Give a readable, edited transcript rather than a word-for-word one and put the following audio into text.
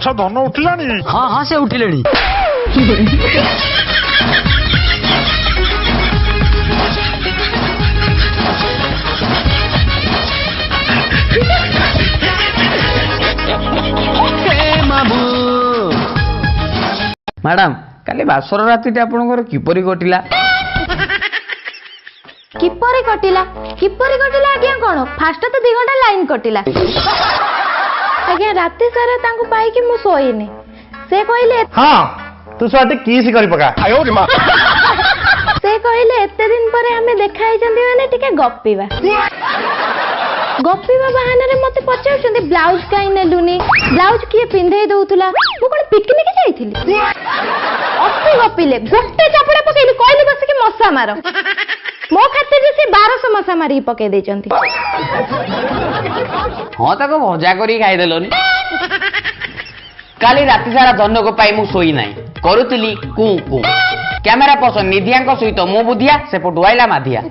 अच्छा धन उठिलानी। हाँ हाँ से उठिलेनी। मैडम काली बासर राति आपनकर किपरि कटिला? किपरि कटिला आज्ञा कोन फास्ट तो 2 घंटा लाइन कटिला आज्ञा राति सारा तांको पाई कि मु सोइनी से कहले हां तू स्वाटी कीसी करी पका आयो रे मां से कहले एते दिन परे हमें देखाई जंदी माने टिके गप्पीवा बहाना रे मते पचाउछंदी ब्लाउज काई नेलुनी ब्लाउज किए पिंधे दउतुला मु कोन पिकनिक जाईथिली अति गप्पीले गोटे चापड़ा पकेली कहली बस के मसा मारो मो खातिर से 1200 मसा मारी पके देचंती। हाँ ताको भजा करी खाई देलोनी। काली राति सारा धन को पाई मु सोई नाही करूतली कु कु कैमरा पर्सन निधिया सहित मु बुधिया से पटुआइला माधिया।